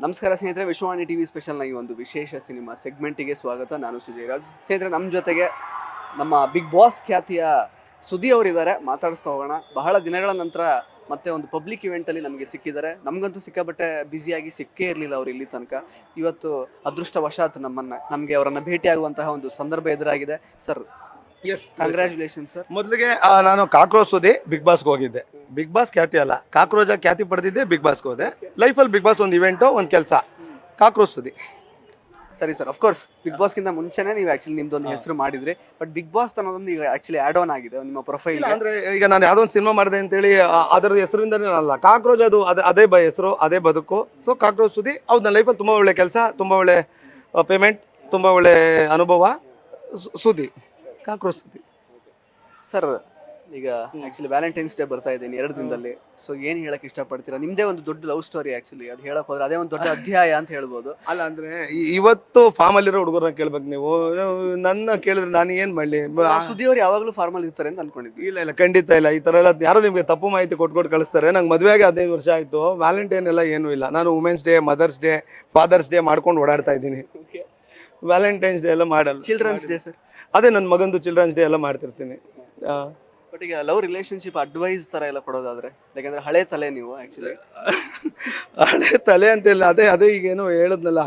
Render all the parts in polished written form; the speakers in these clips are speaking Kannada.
ನಮಸ್ಕಾರ ಸ್ನೇಹಿತರೆ, ವಿಶ್ವವಾಣಿ ಟಿವಿ ಸ್ಪೆಷಲ್ನ ಈ ಒಂದು ವಿಶೇಷ ಸಿನಿಮಾ ಸೆಗ್ಮೆಂಟಿಗೆ ಸ್ವಾಗತ. ನಾನು ಸುಜಯ್ ರಾಜ್. ಸ್ನೇಹಿತರೆ, ನಮ್ಮ ಜೊತೆಗೆ ನಮ್ಮ ಬಿಗ್ ಬಾಸ್ ಖ್ಯಾತಿಯ ಸುದಿ ಅವರಿದ್ದಾರೆ. ಮಾತಾಡಿಸ್ತಾ ಹೋಗೋಣ. ಬಹಳ ದಿನಗಳ ನಂತರ ಮತ್ತೆ ಒಂದು ಪಬ್ಲಿಕ್ ಇವೆಂಟಲ್ಲಿ ನಮಗೆ ಸಿಕ್ಕಿದ್ದಾರೆ. ನಮಗಂತೂ ಸಿಕ್ಕಾಬಟ್ಟೆ ಬ್ಯುಸಿಯಾಗಿ ಸಿಕ್ಕೇ ಇರಲಿಲ್ಲ ಅವರು ಇಲ್ಲಿ ತನಕ. ಇವತ್ತು ಅದೃಷ್ಟವಶಾತ್ ನಮಗೆ ಅವರನ್ನು ಭೇಟಿಯಾಗುವಂತಹ ಒಂದು ಸಂದರ್ಭ ಎದುರಾಗಿದೆ. Sir, yes, congratulation sir. ಮೊದಲಿಗೆ ನಾನು ಕಾಕ್ರೋಚ್ ಸುದಿ ಬಿಗ್ ಬಾಸ್ಗೆ ಹೋಗಿದ್ದೆ. ಬಿಗ್ ಬಾಸ್ ಖ್ಯಾತಿ ಅಲ್ಲ, ಕಾಕ್ರೋಚ್ ಖ್ಯಾತಿ ಪಡೆದಿದ್ದೆ, ಬಿಗ್ ಬಾಸ್ಗೆ ಹೋದೆ. ಲೈಫಲ್ಲಿ ಬಿಗ್ ಬಾಸ್ ಒಂದು ಇವೆಂಟು, ಒಂದು ಕೆಲಸ. ಕಾಕ್ರೋಚ್ ಸುದಿ. ಸರಿ ಸರ್, ಅಫ್ಕೋರ್ಸ್ ಬಿಗ್ ಬಾಸ್ಗಿಂತ ಮುಂಚೆನೇ ನೀವು ಆಕ್ಚುಲಿ ನಿಮ್ದೊಂದು ಹೆಸರು ಮಾಡಿದ್ರಿ. ಬಟ್ ಬಿಗ್ ಬಾಸ್ ಅನ್ನೋದೊಂದು ಈಗ ಆಕ್ಚುಲಿ ಆಡ್ ಆನ್ ಆಗಿದೆ ನಿಮ್ಮ ಪ್ರೊಫೈಲ್. ಅಂದ್ರೆ ಈಗ ನಾನು ಯಾವುದೋ ಒಂದು ಸಿನಿಮಾ ಮಾಡಿದೆ ಅಂತೇಳಿ ಅದರ ಹೆಸರಿಂದನೇ ಅಲ್ಲ. ಕಾಕ್ರೋಚ್ ಅದು ಅದೇ ಹೆಸರು, ಅದೇ ಬದುಕು. ಸೊ ಕಾಕ್ರೋಚ್ ಸುದಿ ಹೌದು, ನನ್ನ ಲೈಫಲ್ಲಿ ತುಂಬ ಒಳ್ಳೆ ಕೆಲಸ, ತುಂಬ ಒಳ್ಳೆ ಪೇಮೆಂಟ್, ತುಂಬ ಒಳ್ಳೆ ಅನುಭವ. ಸುದಿ, ಕಾಕ್ರೋಚ್ ಸುದಿ. ಸರ್, ಈಗ ಆಕ್ಚುಲಿ ವ್ಯಾಲೆಂಟೈನ್ಸ್ ಡೇ ಬರ್ತಾ ಇದ್ದೀನಿ 2 ದಿನದಲ್ಲಿ. ಸೊ ಏನ್ ಹೇಳಕ್ ಇಷ್ಟಪಡ್ತೀರಾ? ನಿಮ್ದೇ ಒಂದು ದೊಡ್ಡ ಲವ್ ಸ್ಟೋರಿ. ಆಕ್ಚುಲಿ ಅದು ಹೇಳಕ್ ಹೋದ್ರೆ ಅದೇ ಒಂದು ದೊಡ್ಡ ಅಧ್ಯಾಯ ಅಂತ ಹೇಳ್ಬೋದು. ಅಲ್ಲ ಅಂದ್ರೆ ಇವತ್ತು ಫಾರ್ಮ್ ಅಲ್ಲಿರೋ ಹುಡುಗರನ್ನ ಕೇಳ್ಬೇಕು ನೀವು. ನನ್ನ ಕೇಳಿದ್ರೆ ನಾನು ಏನ್ ಮಾಡ್ಲಿ? ಸುದ್ದಿ ಅವ್ರು ಯಾವಾಗ್ಲೂ ಫಾರ್ಮಲ್ ಇರ್ತಾರೆ ಅಂತ ಅನ್ಕೊಂಡಿದ್ವಿ. ಇಲ್ಲ, ಖಂಡಿತ ಇಲ್ಲ. ಈ ತರ ಎಲ್ಲ ಯಾರು ನಿಮ್ಗೆ ತಪ್ಪು ಮಾಹಿತಿ ಕೊಟ್ಕೊಟ್ಟು ಕಳಿಸ್ತಾರೆ. ನಂಗೆ ಮದುವೆಗೆ 15 ವರ್ಷ ಆಯ್ತು. ವ್ಯಾಲೆಂಟೈನ್ ಎಲ್ಲ ಏನೂ ಇಲ್ಲ. ನಾನು women's day, mother's day, father's day ಮಾಡ್ಕೊಂಡು ಓಡಾಡ್ತಾ ಇದ್ದೀನಿ. ವ್ಯಾಲೆಂಟೈನ್ಸ್ ಡೇ ಎಲ್ಲ ಮಾಡಲ್ಲ. ಚಿಲ್ಡ್ರನ್ಸ್ ಡೇ ಸರ್, ಅದೇ ನನ್ನ ಮಗಂದು ಚಿಲ್ಡ್ರನ್ಸ್ ಡೇ ಎಲ್ಲ ಮಾಡ್ತಿರ್ತೀನಿ. ಬಟ್ ಈಗ ಲವ್ ರಿಲೇಶನ್ಶಿಪ್ ಅಡ್ವೈಸ್ ತರ ಎಲ್ಲ ಕೊಡೋದಾದ್ರೆ, ಯಾಕಂದ್ರೆ ಹಳೆ ತಲೆ ನೀವು ಆಕ್ಚುಲಿ. ಹಳೆ ತಲೆ ಅಂತಿಲ್ಲ, ಅದೇ ಈಗೇನೋ ಹೇಳದ್ನಲ್ಲ,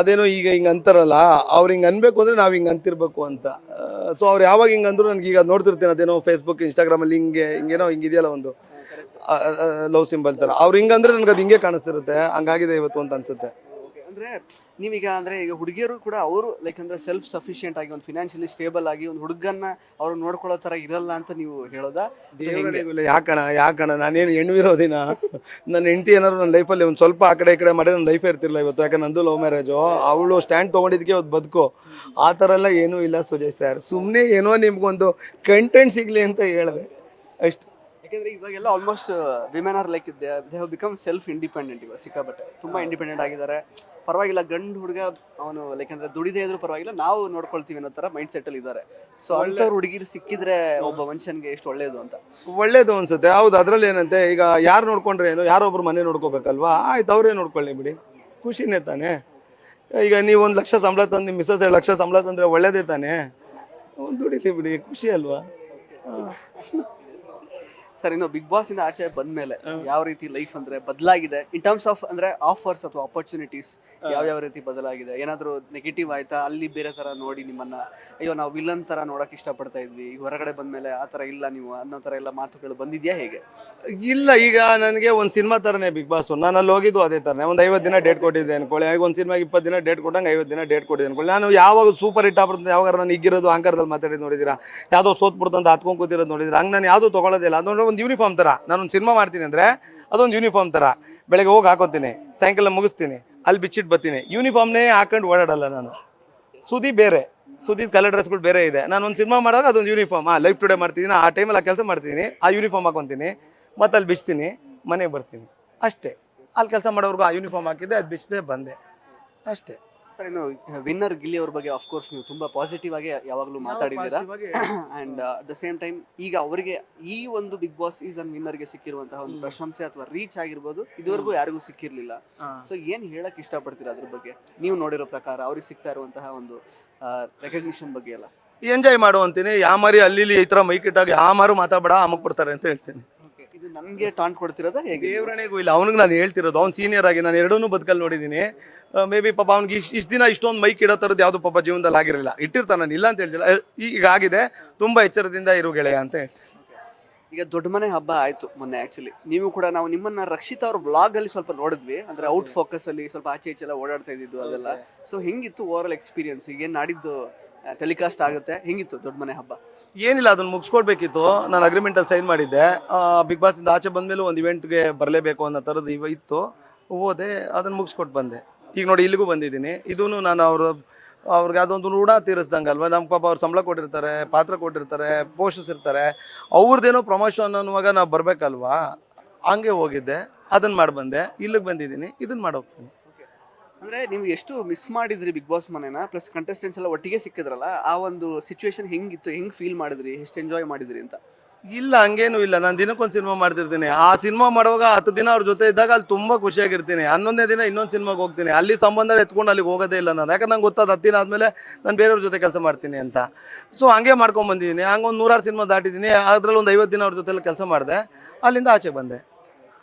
ಅದೇನೋ ಈಗ ಹಿಂಗೆ ಅಂತಾರಲ್ಲ, ಅವ್ರು ಹಿಂಗೆ ಅನ್ಬೇಕು ಅಂದರೆ ನಾವು ಹಿಂಗೆ ಅಂತಿರ್ಬೇಕು ಅಂತ. ಸೊ ಅವ್ರು ಯಾವಾಗ ಹಿಂಗೆ ಅಂದ್ರು ನನಗೆ ಈಗ ನೋಡ್ತಿರ್ತೀನಿ. ಅದೇನೋ ಫೇಸ್ಬುಕ್, ಇನ್ಸ್ಟಾಗ್ರಾಮಲ್ಲಿ ಹಿಂಗೇನೋ ಹಿಂಗಿದೆಯಲ್ಲ ಒಂದು ಲವ್ ಸಿಂಬಲ್ ಥರ. ಅವ್ರು ಹಿಂಗಂದ್ರೆ ನನಗೆ ಅದು ಹಿಂಗೆ ಕಾಣಿಸ್ತಿರುತ್ತೆ. ಹಂಗಾಗಿದೆ ಇವತ್ತು ಅಂತ ಅನ್ಸುತ್ತೆ. ಅಂದ್ರೆ ನೀವೀಗ ಅಂದ್ರೆ ಈಗ ಹುಡುಗಿಯರು ಕೂಡ ಅವರು ಲೈಕ್ ಅಂದ್ರೆ ಸೆಲ್ಫ್ ಸಫಿಶಿಯಂಟ್ ಆಗಿ ಒಂದು ಫಿನಾನ್ಷಿಯಲಿ ಸ್ಟೇಬಲ್ ಆಗಿ ಒಂದು ಹುಡುಗನ್ನ ಅವ್ರು ನೋಡ್ಕೊಳ್ಳೋ ತರ ಇರಲ್ಲ ಅಂತ ನೀವು ಹೇಳೋದಾ? ಯಾಕಣ ನಾನೇನು ಹೆಣ್ವಿರೋದಿನ? ನನ್ನ ಹೆಂಡತಿ ಏನಾದ್ರು ನನ್ನ ಲೈಫಲ್ಲಿ ಒಂದು ಸ್ವಲ್ಪ ಆ ಕಡೆ ಈ ಕಡೆ ಮಾಡಿ ನನ್ನ ಲೈಫೇ ಇರ್ತಿರಲಿಲ್ಲ ಇವತ್ತು. ಯಾಕಂದ್ರೆ ನಂದು ಲವ್ ಮ್ಯಾರೇಜು. ಅವಳು ಸ್ಟ್ಯಾಂಡ್ ತೊಗೊಂಡಿದ್ದಕ್ಕೆ ಇವತ್ತು ಬದುಕು. ಆ ಥರ ಎಲ್ಲ ಏನೂ ಇಲ್ಲ ಸುಜಯ್ ಸರ್. ಸುಮ್ಮನೆ ಏನೋ ನಿಮ್ಗೊಂದು ಕಂಟೆಂಟ್ ಸಿಗಲಿ ಅಂತ ಹೇಳಿದೆ ಅಷ್ಟು. ಯಾಕಂದ್ರೆ ಇವಾಗೆಲ್ಲ almost women are like they have become self independent. ಇವಾಗ ಸಿಕ್ಕಾಬಟ್ಟೆ ತುಂಬಾ ಇಂಡಿಪೆಂಡೆಂಟ್ ಆಗಿದ್ದಾರೆ. ಪರವಾಗಿಲ್ಲ, ಗಂಡು ಹುಡುಗ ಅವನು ಲೈಕ್ ಅಂದ್ರೆ ದುಡಿದೇ ಇದ್ರು ಪರವಾಗಿಲ್ಲ, ನಾವು ನೋಡ್ಕೊಳ್ತೀವಿ ಅನ್ನೋ ತರ ಮೈಂಡ್ ಸೆಟ್ ಅಲ್ಲಿ ಇದ್ದಾರೆ. ಸೊ ಅಂಥವ್ರು ಹುಡುಗಿರು ಸಿಕ್ಕಿದ್ರೆ ಒಬ್ಬ ಮನುಷ್ಯನ್ಗೆ ಎಷ್ಟು ಒಳ್ಳೇದು ಅಂತ. ಒಳ್ಳೇದು ಅನ್ಸುತ್ತೆ. ಹೌದು, ಅದ್ರಲ್ಲಿ ಏನಂತೆ, ಈಗ ಯಾರು ನೋಡ್ಕೊಂಡ್ರೆ ಏನು, ಯಾರೋ ಒಬ್ರು ಮನೆ ನೋಡ್ಕೋಬೇಕಲ್ವಾ? ಆಯ್ತು, ಅವರೇ ನೋಡ್ಕೊಳ್ಳಿ ಬಿಡಿ, ಖುಷಿನೇ ತಾನೆ. ಈಗ ನೀವು 1 ಲಕ್ಷ ಸಂಬಳ ತಂದು ನಿಮ್ಮ ಮಿಸ್ಸಸ್ 2 ಲಕ್ಷ ಸಂಬಳ ತಂದ್ರೆ ಒಳ್ಳೇದೇ ತಾನೆ. ದುಡಿಲಿ ಬಿಡಿ, ಖುಷಿ ಅಲ್ವಾ? ಸರ್, ಇನ್ನು ಬಿಗ್ ಬಾಸ್ ಇಂದ ಆಚೆ ಬಂದ್ಮೇಲೆ ಯಾವ ರೀತಿ ಲೈಫ್ ಅಂದ್ರೆ ಬದಲಾಗಿದೆ ಇನ್ ಟರ್ಮ್ಸ್ ಆಫ್ ಅಂದ್ರೆ ಆಫರ್ಸ್ ಅಥವಾ ಆಪರ್ಚುನಿಟೀಸ್? ಯಾವ ರೀತಿ ಬದಲಾಗಿದೆ? ಏನಾದ್ರು ನೆಗೆಟಿವ್ ಆಯ್ತಾ? ಅಲ್ಲಿ ಬೇರೆ ತರ ನೋಡಿ ನಿಮ್ಮನ್ನ, ಅಯ್ಯೋ ನಾವು ವಿಲನ್ ತರ ನೋಡಕ್ ಇಷ್ಟಪಡ್ತಾ ಇದ್ವಿ, ಹೊರಗಡೆ ಬಂದ್ಮೇಲೆ ಆ ತರ ಇಲ್ಲ ನೀವು ಅನ್ನೋ ತರ ಎಲ್ಲ ಮಾತುಗಳು ಬಂದಿದ್ಯಾ ಹೇಗೆ? ಇಲ್ಲ, ಈಗ ನನಗೆ ಒಂದು ಸಿನಿಮಾ ಥರನೇ ಬಿಗ್ ಬಾಸ್. ನಾನು ಅಲ್ಲಿ ಹೋಗಿದ್ದು ಅದೇ ಥರನೇ. ಒಂದು 50 ದಿನ ಡೇಟ್ ಕೊಟ್ಟಿದ್ದೆ ಅನ್ಕೊಳ್ಳಿ. ಈಗ ಒಂದು ಸಿನಿಮಾಗೆ 20 ದಿನ ಡೇಟ್ ಕೊಟ್ಟಂಗೆ 50 ದಿನ ಡೇಟ್ ಕೊಟ್ಟಿದ್ದೆ ಅನ್ಕೊಳ್ಳಿ. ನಾನು ಯಾವಾಗ ಸೂಪರ್ ಹಿಟ್ ಆಗ್ಬಿಡ್ತದೆ, ಯಾವಾಗ ನಾನು ಹಿಗ್ಗಿರೋದು ಆಂಕರ್ದಲ್ಲಿ ಮಾತಾಡಿದ್ದು ನೋಡಿದ್ದೀರಾ? ಯಾವುದೋ ಸೋತ್ಬಿಡ್ತು ಅಂತ ಹತ್ಕೊಂಡು ಕೂತಿರೋದು ನೋಡಿದ್ರೆ. ಹಂಗೆ ನಾನು ಯಾವುದೂ ತೊಗೊಳ್ಳೋದಿಲ್ಲ. ಅದೊಂದು ಯೂನಿಫಾರ್ಮ್ ಥರ. ನಾನೊಂದು ಸಿನಿಮಾ ಮಾಡ್ತೀನಿ ಅಂದರೆ ಅದೊಂದು ಯೂನಿಫಾರ್ಮ್ ಥರ. ಬೆಳಗ್ಗೆ ಹೋಗಿ ಹಾಕೋತೀನಿ, ಸಾಯಂಕಾಲ ಮುಗಿಸ್ತೀನಿ, ಅಲ್ಲಿ ಬಿಚ್ಚಿಟ್ಟು ಬರ್ತೀನಿ. ಯೂನಿಫಾರ್ಮ್ನೇ ಹಾಕೊಂಡು ಓಡಾಡಲ್ಲ ನಾನು. ಸುದ್ದಿ ಬೇರೆ, ಸುದ್ದಿ ಕಲರ್ ಡ್ರೆಸ್ಗಳು ಬೇರೆ ಇದೆ. ನಾನು ಒಂದು ಸಿನಿಮಾ ಮಾಡುವಾಗ ಅದೊಂದು ಯೂನಿಫಾರ್ಮ್, ಲೈಫ್ ಟುಡೇ ಮಾಡ್ತಿದ್ದೀನಿ, ಆ ಟೈಮಲ್ಲಿ ಆ ಕೆಲಸ ಮಾಡ್ತೀನಿ, ಆ ಯೂನಿಫಾರ್ಮ್ ಹಾಕೊತೀನಿ, ಮತ್ತು ಅಲ್ಲಿ ಬಿಚ್ತೀನಿ, ಮನೆಗೆ ಬರ್ತೀನಿ ಅಷ್ಟೇ. ಅಲ್ಲಿ ಕೆಲಸ ಮಾಡೋರ್ಗು ಆ ಯೂನಿಫಾರ್ಮ್ ಹಾಕಿದ್ದೆ, ಅದು ಬಿಚ್ಚದೆ ಬಂದೆ ಅಷ್ಟೇ. ಸರ್, ಇನ್ನು ವಿನ್ನರ್ ಗಿಲ್ಲಿ ಅವ್ರ ಬಗ್ಗೆ ಆಫ್ಕೋರ್ಸ್ ನೀವು ತುಂಬಾ ಪಾಸಿಟಿವ್ ಆಗಿ ಯಾವಾಗಲೂ ಮಾತಾಡಿದ್ದೀರಾ. And at the same time ಈಗ ಅವರಿಗೆ ಈ ಒಂದು ಬಿಗ್ ಬಾಸ್ ಸೀಸನ್ ವಿನ್ನರ್ಗೆ ಸಿಕ್ಕಿರುವಂತಹ ಒಂದು ಪ್ರಶಂಸೆ ಅಥವಾ ರೀಚ್ ಆಗಿರ್ಬೋದು, ಇದುವರೆಗೂ ಯಾರಿಗೂ ಸಿಕ್ಕಿರ್ಲಿಲ್ಲ. ಸೊ ಏನ್ ಹೇಳಕ್ ಇಷ್ಟಪಡ್ತೀರಾ ಅದ್ರ ಬಗ್ಗೆ? ನೀವು ನೋಡಿರೋ ಪ್ರಕಾರ ಅವ್ರಿಗೆ ಸಿಗ್ತಾ ಇರುವಂತಹ ಒಂದು ರೆಕಗ್ನಿಷನ್ ಬಗ್ಗೆ ಎಲ್ಲ ಎಂಜಾಯ್ ಮಾಡು ಅಂತೀನಿ. ಯಾಮಾರಿ ಅಲ್ಲಿ ಈ ಥರ ಮೈಕಿಟ್ಟಾಗಿ ಯಾಮಾರು ಮಾತಾಡಬೇಡ, ಅಮ್ಮಕ್ ಬಿಡ್ತಾರೆ ಅಂತ ಹೇಳ್ತೀನಿ. ಇದು ನನಗೆ ಟಾಂಟ್ ಕೊಡ್ತಿರೋದ ಹೇಗೆ? ದೇವರಣೆಗೂ ಇಲ್ಲ, ಅವನಿಗೆ ನಾನು ಹೇಳ್ತಿರೋದು. ಅವ್ನು ಸೀನಿಯರ್ ಆಗಿ ನಾನು ಎರಡನ್ನೂ ಬದುಕಲ್ಲಿ ನೋಡಿದ್ದೀನಿ. ಮೇ ಬಿ ಪಾಪ ಅವ್ನಿಗೆ ಇಷ್ಟು ದಿನ ಇಷ್ಟೊಂದು ಮೈಕ್ ಇಡೋ ಥರದ್ದು ಯಾವುದು ಪಾಪ ಜೀವನದಲ್ಲಿ ಆಗಿರಲಿಲ್ಲ. ಇಟ್ಟಿರ್ತಾನೆ, ನಾನು ಇಲ್ಲ ಅಂತ ಹೇಳ್ತಿಲ್ಲ. ಈಗ ಆಗಿದೆ, ತುಂಬ ಎಚ್ಚರದಿಂದ ಇರು ಗೆಳೆಯ ಅಂತ ಹೇಳ್ತೀನಿ. ಈಗ ದೊಡ್ಡ ಮನೆ ಹಬ್ಬ ಆಯ್ತು ಮೊನ್ನೆ. ಆಕ್ಚುಲಿ ನೀವು ಕೂಡ ನಾವು ನಿಮ್ಮನ್ನ ರಕ್ಷಿತಾ ಅವ್ರ ಬ್ಲಾಗ್ ಅಲ್ಲಿ ಸ್ವಲ್ಪ ನೋಡಿದ್ವಿ. ಅಂದ್ರೆ ಔಟ್ ಫೋಕಸ್ ಅಲ್ಲಿ ಸ್ವಲ್ಪ ಆಚೆ ಈಚೆ ಎಲ್ಲ ಓಡಾಡ್ತಾ ಇದ್ದಿದ್ದು ಅದೆಲ್ಲ. ಸೊ ಹೆಂಗಿತ್ತು ಓವರ್ ಆಲ್ ಎಕ್ಸ್ಪೀರಿಯನ್ಸ್? ಈಗ ನಾಡಿದ್ದು ಟೆಲಿಕಾಸ್ಟ್ ಆಗುತ್ತೆ, ಹೆಂಗಿತ್ತು ದೊಡ್ಡ ಮನೆ ಹಬ್ಬ? ಏನಿಲ್ಲ, ಅದನ್ನು ಮುಗಿಸ್ಕೊಡ್ಬೇಕಿತ್ತು. ನಾನು ಅಗ್ರಿಮೆಂಟಲ್ಲಿ ಸೈನ್ ಮಾಡಿದ್ದೆ. ಬಿಗ್ ಬಾಸಿಂದ ಆಚೆ ಬಂದಮೇಲೂ ಒಂದು ಇವೆಂಟ್ಗೆ ಬರಲೇಬೇಕು ಅನ್ನೋ ಥರದ್ದು ಇತ್ತು. ಹೋದೆ, ಅದನ್ನು ಮುಗಿಸ್ಕೊಟ್ಟು ಬಂದೆ. ಈಗ ನೋಡಿ ಇಲ್ಲಿಗೂ ಬಂದಿದ್ದೀನಿ. ಇದೂ ನಾನು ಅವ್ರಿಗೆ ಅದೊಂದು ಋಣ ತೀರಿಸ್ದಂಗೆ ಅಲ್ವಾ. ನಮ್ಮ ಪಾಪ ಅವ್ರು ಸಂಬಳ ಕೊಟ್ಟಿರ್ತಾರೆ, ಪಾತ್ರ ಕೊಟ್ಟಿರ್ತಾರೆ, ಪೋಷಿಸಿರ್ತಾರೆ. ಅವ್ರದ್ದೇನೋ ಪ್ರಮೋಷನ್ ಅನ್ನುವಾಗ ನಾವು ಬರಬೇಕಲ್ವಾ. ಹಂಗೆ ಹೋಗಿದ್ದೆ, ಅದನ್ನು ಮಾಡಿ ಬಂದೆ. ಇಲ್ಲಿಗೆ ಬಂದಿದ್ದೀನಿ, ಇದನ್ನು ಮಾಡೋಗ್ತೀನಿ. ಅಂದ್ರೆ ನೀವು ಎಷ್ಟು ಮಿಸ್ ಮಾಡಿದ್ರಿ ಬಿಗ್ ಬಾಸ್ ಮನೆನ? ಪ್ಲಸ್ ಕಂಟೆಸ್ಟೆಂಟ್ಸ್ ಎಲ್ಲ ಒಟ್ಟಿಗೆ ಸಿಕ್ಕಿದ್ರಲ್ಲ, ಆ ಒಂದು ಸಿಚುವೇಶನ್ ಹೆಂಗಿತ್ತು? ಹೆಂಗ್ ಫೀಲ್ ಮಾಡಿದ್ರಿ? ಎಷ್ಟು ಎಂಜಾಯ್ ಮಾಡಿದ್ರಿ ಅಂತ? ಇಲ್ಲ ಹಂಗೇನು ಇಲ್ಲ, ನಾನು ದಿನಕ್ಕೊಂದು ಸಿನಿಮಾ ಮಾಡ್ತಿರ್ತೀನಿ. ಆ ಸಿನಿಮಾ ಮಾಡುವಾಗ 10 ದಿನ ಅವ್ರ ಜೊತೆ ಇದ್ದಾಗ ಅಲ್ಲಿ ತುಂಬಾ ಖುಷಿಯಾಗಿರ್ತೀನಿ. 11ನೇ ದಿನ ಇನ್ನೊಂದು ಸಿನಿಮಾಗೆ ಹೋಗ್ತೀನಿ, ಅಲ್ಲಿ ಸಂಬಂಧ ಎತ್ಕೊಂಡು ಅಲ್ಲಿಗೆ ಹೋಗೋದೇ ಇಲ್ಲ ನಾನು. ಯಾಕಂದ್ರೆ ನಂಗೆ ಗೊತ್ತಾದ 10 ದಿನ ಆದಮೇಲೆ ನಾನು ಬೇರೆಯವ್ರ ಜೊತೆ ಕೆಲಸ ಮಾಡ್ತೀನಿ ಅಂತ. ಸೊ ಹಂಗೆ ಮಾಡ್ಕೊಂಡು ಬಂದಿದ್ದೀನಿ. ಹಂಗೆ ಒಂದು 100 ಸಿನಿಮಾ ದಾಟಿದ್ದೀನಿ. ಅದರಲ್ಲಿ ಒಂದು 50 ದಿನ ಅವ್ರ ಜೊತೆ ಕೆಲಸ ಮಾಡಿದೆ, ಅಲ್ಲಿಂದ ಆಚೆ ಬಂದೆ.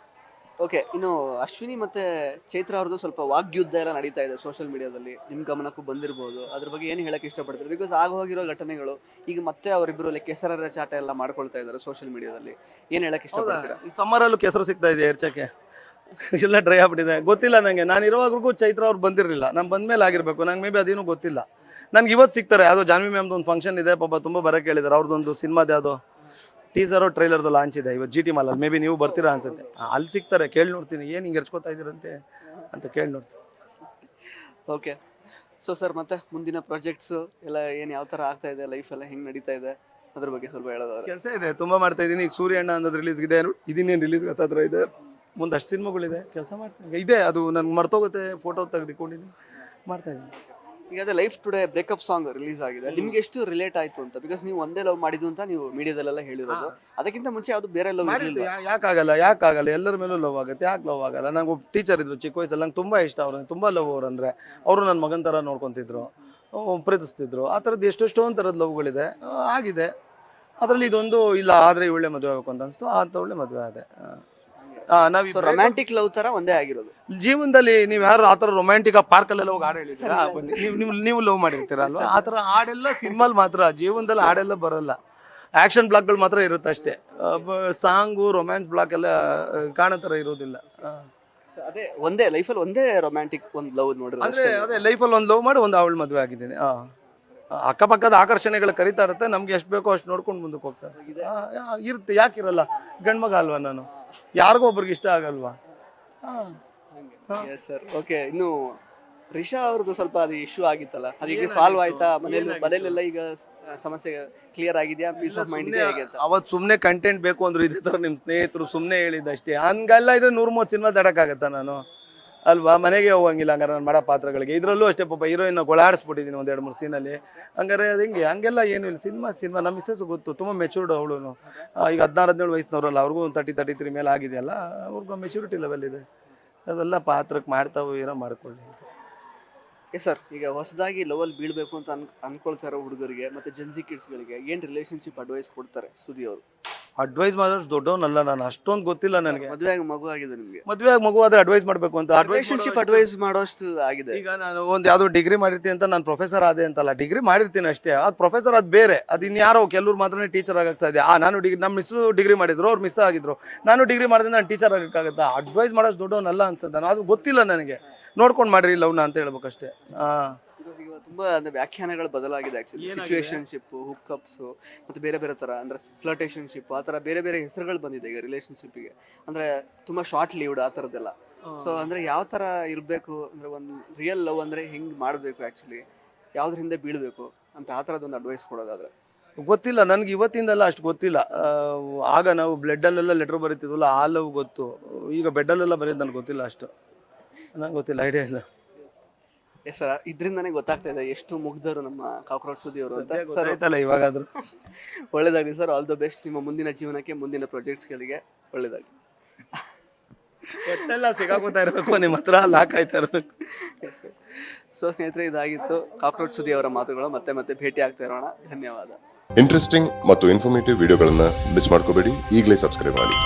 ಓಕೆ, ಇನ್ನು ಅಶ್ವಿನಿ ಮತ್ತೆ ಚೈತ್ರ ಅವ್ರದ್ದು ಸ್ವಲ್ಪ ವಾಗ್ಯುದ್ಧ ಎಲ್ಲ ನಡೀತಾ ಇದೆ ಸೋಷಿಯಲ್ ಮೀಡಿಯಾದಲ್ಲಿ, ನಿಮ್ ಗಮನಕ್ಕೂ ಬಂದಿರಬಹುದು. ಅದ್ರ ಬಗ್ಗೆ ಏನು ಹೇಳಕ್ ಇಷ್ಟಪಡ್ತಾರೆ? ಬಿಕಾಸ್ ಆಗ ಹೋಗಿರೋ ಘಟನೆಗಳು ಈಗ ಮತ್ತೆ ಅವರಿಬ್ಬರು ಕೆಸರ ಚಾಟ ಎಲ್ಲ ಮಾಡ್ಕೊಳ್ತಾ ಇದ್ದಾರೆ ಸೋಷಿಯಲ್ ಮೀಡಿಯಾದಲ್ಲಿ. ಏನ್ ಹೇಳಕ್ ಇಷ್ಟಪಡ್ತೀರಾ? ಈ ಸಮ್ಮರಲ್ಲೂ ಕೆಸರು ಸಿಗ್ತಾ ಇದೆ ಎರ್ಚಕ್ಕೆ, ಎಲ್ಲ ಡ್ರೈ ಆಗ್ಬಿಟ್ಟಿದೆ. ಗೊತ್ತಿಲ್ಲ ನನಗೆ, ನಾನು ಇರುವಾಗ್ರಿಗೂ ಚೈತ್ರ ಅವ್ರು ಬಂದಿರಲಿಲ್ಲ. ನಾನು ಬಂದ್ಮೇಲೆ ಆಗಿರ್ಬೇಕು, ನಂಗೆ ಮೇ ಬಿ ಅದೇನು ಗೊತ್ತಿಲ್ಲ. ನನ್ಗೆ ಇವತ್ತು ಸಿಗ್ತಾರೆ. ಯಾವುದೋ ಜಾನ್ವಿ ಮ್ಯಾಮ್ದು ಒಂದು ಫಂಕ್ಷನ್ ಇದೆ, ಪಾಪ ತುಂಬ ಬರೋಕ್ಕೆ ಹೇಳಿದ್ದಾರೆ. ಅವ್ರದ್ದೊಂದು ಸಿನಿಮಾದ ಯಾವುದೋ ಟೀಸರು ಟ್ರೈಲರ್ದು ಲಾಂಚ್ ಇದೆ ಇವತ್ತು GT ಮಾಲಲ್ಲಿ. ಮೇ ಬಿ ನೀವು ಬರ್ತೀರಾ ಅನ್ಸುತ್ತೆ. ಅಲ್ಲಿ ಸಿಗ್ತಾರೆ, ಕೇಳಿ ನೋಡ್ತೀನಿ ಏನು ಹಿಂಗೆ ಎರ್ಚ್ಕೊತಾ ಇದ್ದೀರಂತೆ ಅಂತ ಕೇಳಿ ನೋಡ್ತೀನಿ. ಓಕೆ, ಸೊ ಸರ್ ಮತ್ತೆ ಮುಂದಿನ ಪ್ರಾಜೆಕ್ಟ್ಸ್ ಎಲ್ಲ ಏನು ಯಾವ ಥರ ಆಗ್ತಾ ಇದೆ, ಲೈಫ್ ಎಲ್ಲ ಹೆಂಗೆ ನಡೀತಾ ಇದೆ, ಅದ್ರ ಬಗ್ಗೆ ಸ್ವಲ್ಪ ಹೇಳೋದಾದ್ರೆ. ಕೆಲಸ ಇದೆ, ತುಂಬ ಮಾಡ್ತಾ ಇದ್ದೀನಿ. ಈಗ ಸೂರ್ಯ ಅಣ್ಣ ಅನ್ನೋದು ರಿಲೀಸ್ ಇದೆ, ಇದನ್ನೇನು ರಿಲೀಸ್ ಹತ್ರ ಇದೆ. ಮುಂದೆ ಅಷ್ಟು ಸಿನಿಮಾಗಳಿದೆ, ಕೆಲಸ ಮಾಡ್ತೀನಿ. ಇದೆ ಅದು ನನ್ಗೆ ಮರ್ತೋಗುತ್ತೆ, ಫೋಟೋ ತೆಗೆದುಕೊಂಡಿದ್ದೀನಿ, ಮಾಡ್ತಾ ಇದ್ದೀನಿ. ಈಗ ಅದೇ life today breakup song release ಆಗಿದೆ, ನಿಮ್ಗೆ ಎಷ್ಟು ರಿಲೇಟ್ ಆಯ್ತು ಅಂತ? ಬಿಕಾಸ್ ನೀವು ಒಂದೇ ಲವ್ ಮಾಡಿದ್ದು ಅಂತ ನೀವು ಮೀಡಿಯಾದಲ್ಲೆಲ್ಲ ಹೇಳಿರೋದು, ಅದಕ್ಕಿಂತ ಮುಂಚೆ ಯಾವುದು ಬೇರೆ ಲವ್ ಇರಲಿಲ್ಲ. ಯಾಕಾಗಲ್ಲ ಎಲ್ಲರ ಮೇಲೂ ಲವ್ ಆಗುತ್ತೆ. ಯಾಕೆ ಲವ್ ಆಗಲ್ಲ? ನಂಗೆ ಒಬ್ಬ ಟೀಚರ್ ಇದ್ರು ಚಿಕ್ಕ ವಯಸ್ಸಲ್ಲಿ, ನಂಗೆ ತುಂಬ ಇಷ್ಟ ಅವ್ರು, ತುಂಬ ಲವ್ ಅವ್ರು ಅಂದರೆ. ಅವರು ನನ್ನ ಮಗನ ಥರ ನೋಡ್ಕೊತಿದ್ರು, ಪ್ರೀತಿಸ್ತಿದ್ರು. ಆ ಥರದ್ದು ಎಷ್ಟೊಂದು ಥರದ್ದು ಲವ್ಗಳಿದೆ, ಆಗಿದೆ. ಅದರಲ್ಲಿ ಇದೊಂದು ಇಲ್ಲ, ಆದರೆ ಒಳ್ಳೆ ಮದುವೆ ಆಗಬೇಕು ಅಂತ ಅನಿಸ್ತು, ಆ ಒಳ್ಳೆ ಮದುವೆ ಆದೆ. ನಾವು ರೊಮ್ಯಾಂಟಿಕ್ ಲವ್ ತರ ಒಂದೇ ಆಗಿರೋದು ಜೀವನದಲ್ಲಿ. ನೀವು ಯಾರು ಆ ಥರ ರೊಮ್ಯಾಂಟಿಕ್ ಪಾರ್ಕಲ್ಲೆಲ್ಲ ಹೋಗಿ ಹಾಡು ಹೇಳಿದ್ದೀರಾ? ನೀವು ಲವ್ ಮಾಡಿರ್ತೀರಲ್ವ? ಆ ಥರ ಹಾಡೆಲ್ಲ ಸಿನಿಮಾಲ್ ಮಾತ್ರ, ಜೀವನದಲ್ಲಿ ಹಾಡೆಲ್ಲ ಬರಲ್ಲ. ಆ್ಯಕ್ಷನ್ ಬ್ಲಾಕ್ಗಳು ಮಾತ್ರ ಇರುತ್ತೆ ಅಷ್ಟೇ. ಸಾಂಗು ರೊಮ್ಯಾನ್ಸ್ ಬ್ಲಾಕ್ ಎಲ್ಲ ಕಾಣೋ ಥರ ಇರೋದಿಲ್ಲ. ಅದೇ ಒಂದೇ ಲೈಫಲ್ಲಿ ಒಂದೇ ರೊಮ್ಯಾಂಟಿಕ್ ಒಂದು ಲವ್ ನೋಡಿರೋದು. ಅದೇ ಲೈಫಲ್ಲಿ ಒಂದು ಲವ್ ಮಾಡಿ ಒಂದು ಅವಳು ಮದುವೆ ಆಗಿದ್ದೀನಿ. ಅಕ್ಕಪಕ್ಕದ ಆಕರ್ಷಣೆಗಳು ಕರಿತಾ ಇರುತ್ತೆ, ನಮ್ಗೆ ಎಷ್ಟು ಬೇಕೋ ಅಷ್ಟು ನೋಡ್ಕೊಂಡು ಮುಂದಕ್ಕೆ ಹೋಗ್ತಾರೆ. ಇರುತ್ತೆ, ಯಾಕಿರಲ್ಲ? ಗಂಡ್ಮಗ ಅಲ್ವಾ ನಾನು? ಯಾರಿಗೋ ಒಬ್ರಿಗೆ ಇಷ್ಟ ಆಗಲ್ವಾ? ಸರ್ ಓಕೆ, ಇನ್ನು ರಿಷಾ ಅವ್ರದ್ದು ಸ್ವಲ್ಪ ಅದು ಇಶ್ಯೂ ಆಗಿತ್ತಲ್ಲ, ಅದೀಗ ಸಾಲ್ವ್ ಆಯ್ತಾ? ಮನೇಲೆಲ್ಲ ಈಗ ಸಮಸ್ಯೆ ಕ್ಲಿಯರ್ ಆಗಿದೆಯಾ? ಪೀಸ್ ಆಫ್ ಮೈಂಡ್ ಇದೆ ಹೇಗೆ ಅಂತ? ಅವತ್ತು ಸುಮ್ಮನೆ ಕಂಟೆಂಟ್ ಬೇಕು ಅಂದ್ರು ಇದೇ ಥರ ನಿಮ್ಮ ಸ್ನೇಹಿತರು ಸುಮ್ಮನೆ ಹೇಳಿದ್ದಷ್ಟೇ. ಹಂಗೆಲ್ಲ ಇದ್ರೆ 130 ಸಿನಿಮಾ ತಡಕ್ಕಾಗತ್ತಾ ನಾನು? ಅಲ್ವಾ? ಮನೆಗೆ ಹೋಗಂಗಿಲ್ಲ ಹಂಗಾರೆ ನಾನು ಮಾಡೋ ಪಾತ್ರಗಳಿಗೆ. ಇದರಲ್ಲೂ ಅಷ್ಟೇ, ಪಾಪ ಹೀರೋಯಿನ್ನ ಗೊಳಾಡಿಸ್ಬಿಟ್ಟಿದ್ದೀನಿ ಒಂದು 2-3 ಸೀನಲ್ಲಿ. ಹಂಗಾರೆ ಅದು ಹಿಂಗೆ ಹಂಗೆಲ್ಲ ಏನೂ ಇಲ್ಲ. ಸಿನಿಮಾ ನಮ್ಮ ಮಿಸ್ಸಸ್ ಗೊತ್ತು, ತುಂಬ ಮೆಚೂರ್ಡ್ ಅವಳು. ಈಗ 16-17 ವಯಸ್ಸಿನವರಲ್ಲ, ಅವ್ರಿಗೂ ಒಂದು 30-33 ಮೇಲೆ ಆಗಿದೆಯಲ್ಲ, ಅವ್ರಿಗೂ ಮೆಚುರಿಟಿ ಲೆವೆಲ್ ಇದೆ. ಅದೆಲ್ಲ ಪಾತ್ರಕ್ಕೆ ಮಾಡ್ತಾವೆ, ಏನೋ ಮಾಡ್ಕೊಳ್ಳಿ ಅಂತ. ಸರ್ ಈಗ ಹೊಸದಾಗಿ ಲವಲ್ ಬೀಳ್ಬೇಕು ಅಂತ ಅನ್ಕೊಳ್ತಾ ಇರೋ ಹುಡುಗರಿಗೆ ಮತ್ತೆ ಜೆನ್ಸಿ ಕಿಡ್ಸ್ಗಳಿಗೆ ಏನು ರಿಲೇಶನ್ಶಿಪ್ ಅಡ್ವೈಸ್ ಕೊಡ್ತಾರೆ ಸುದಿ ಅವರು? ಅಡ್ವೈಸ್ ಮಾಡೋಷ್ಟು ದೊಡ್ಡವನಲ್ಲ ನಾನು, ಅಷ್ಟೊಂದು ಗೊತ್ತಿಲ್ಲ ನನಗೆ. ಮದುವೆ ಮಗು ಆಗಿದೆ ನಿಮಗೆ? ಮದುವೆ ಮಗು ಆದ್ರೆ ಅಡ್ವೈಸ್ ಮಾಡಬೇಕು ಅಂತ ರಿಲೇಶನ್ಶಿಪ್ ಅಡ್ವೈಸ್ ಮಾಡೋಷ್ಟು ಆಗಿದೆ. ಈಗ ನಾನು ಒಂದು ಯಾವುದೋ ಡಿಗ್ರಿ ಮಾಡಿರ್ತೀನಿ ಅಂತ ನಾನು ಪ್ರೊಫೆಸರ್ ಆದೆ ಅಂತಲ್ಲ, ಡಿಗ್ರಿ ಮಾಡಿರ್ತೀನಿ ಅಷ್ಟೇ. ಅದು ಪ್ರೊಫೆಸರ್ ಅದು ಬೇರೆ, ಅದು ಇನ್ಯಾರೋ ಕೆಲವ್ರು ಮಾತ್ರ ಟೀಚರ್ ಆಗಕ್ಕೆ ಸಾಧ್ಯ. ನಾನು ನಮ್ಮ ಮಿಸ್ ಡಿಗ್ರಿ ಮಾಡಿದ್ರು, ಅವ್ರು ಮಿಸ್ ಆಗಿದ್ರು. ನಾನು ಡಿಗ್ರಿ ಮಾಡಿದ್ರೆ ನಾನು ಟೀಚರ್ ಆಗಕ್ಕಾಗತ್ತಾ? ಅಡ್ವೈಸ್ ಮಾಡೋಷ್ಟು ದೊಡ್ಡವನಲ್ಲ ಅನ್ಸುತ್ತೆ ನಾನು. ಅದು ಗೊತ್ತಿಲ್ಲ ನನಗೆ, ನೋಡ್ಕೊಂಡು ಮಾಡ್ರಿ ಲವ್ನ ಅಂತ ಹೇಳ್ಬೇಕಷ್ಟೇ. ತುಂಬಾ ವ್ಯಾಖ್ಯಾನಗಳು ಬದಲಾಗಿದೆ ಆಕ್ಚುಲಿ. ಸಿಚುವೇಶನ್ಶಿಪ್, ಹುಕ್ಅಪ್ಸ್ ಮತ್ತೆ ಬೇರೆ ಬೇರೆ ತರ, ಅಂದ್ರೆ ಫ್ಲರ್ಟೇಷನ್ಶಿಪ್, ಆ ತರ ಬೇರೆ ಬೇರೆ ಹೆಸರುಗಳು ಬಂದಿದೆ ಈಗ ರಿಲೇಶನ್ಶಿಪ್ಗೆ. ಅಂದ್ರೆ ತುಂಬಾ ಶಾರ್ಟ್ ಲೀವ್ಡ್ ಆ ತರದ್ದೆಲ್ಲ. ಸೊ ಅಂದ್ರೆ ಯಾವ ತರ ಇರಬೇಕು, ಅಂದ್ರೆ ಒಂದು ರಿಯಲ್ ಲವ್ ಅಂದ್ರೆ ಹೆಂಗ್ ಮಾಡ್ಬೇಕು, ಆಕ್ಚುಲಿ ಯಾವ್ದ್ರ ಹಿಂದೆ ಬೀಳ್ಬೇಕು ಅಂತ ಆ ತರದೊಂದು ಅಡ್ವೈಸ್ ಕೊಡೋದಾದ್ರೆ? ಗೊತ್ತಿಲ್ಲ ನನಗೆ, ಇವತ್ತಿಂದಲ್ಲ ಅಷ್ಟು ಗೊತ್ತಿಲ್ಲ. ಆಗ ನಾವು ಬ್ಲಡ್ಡಲ್ಲೆಲ್ಲ ಲೆಟ್ರ್ ಬರೀತಿದ್ವಲ್ಲ, ಆ ಲವ್ ಗೊತ್ತು. ಈಗ ಬೆಡ್ಡಲ್ಲೆಲ್ಲ ಬರೀದು ನನಗೆ ಗೊತ್ತಿಲ್ಲ, ಅಷ್ಟು ನಂಗೆ ಗೊತ್ತಿಲ್ಲ, ಐಡಿಯಾ ಇಲ್ಲ. ಎಸ್ ಸರ್, ಇದರಿಂದಾನೇ ಗೊತ್ತಾಗ್ತಾ ಇದೆ ಎಷ್ಟು ಮುಗ್ಧರು ನಮ್ಮ ಕಾಕ್ರೋಚ್ ಸುದಿ ಅವರು ಅಂತ. ಸರ್ ಆಯ್ತಲ್ಲ ಇವಾಗಾದ್ರೂ. ಒಳ್ಳೇದಾಗಲಿ ಸರ್, ಆಲ್ ದ ಬೆಸ್ಟ್ ನಿಮ್ಮ ಮುಂದಿನ ಜೀವನಕ್ಕೆ, ಮುಂದಿನ ಪ್ರಾಜೆಕ್ಟ್ಸ್ಗಳಿಗೆ ಒಳ್ಳೇದಾಗಲಿ. ಎಲ್ಲ ಸಿಗಾಕೋತಾ ಇರಬೇಕು, ನಿಮ್ಮ ಹತ್ರ ಲಾಕ್ ಆಯ್ತಾ ಇರಬೇಕು. ಸೊ ಸ್ನೇಹಿತರೆ, ಇದಾಗಿತ್ತು ಕಾಕ್ರೋಚ್ ಸುದಿ ಅವರ ಮಾತುಗಳು. ಮತ್ತೆ ಭೇಟಿ ಆಗ್ತಾ ಇರೋಣ. ಧನ್ಯವಾದ. ಇಂಟ್ರೆಸ್ಟಿಂಗ್ ಮತ್ತು ಇನ್ಫಾರ್ಮೇಟಿವ್ ವಿಡಿಯೋಗಳನ್ನ ಮಿಸ್ ಮಾಡ್ಕೋಬೇಡಿ. ಈಗಲೇ ಸಬ್ಸ್ಕ್ರೈಬ್ ಮಾಡಿ.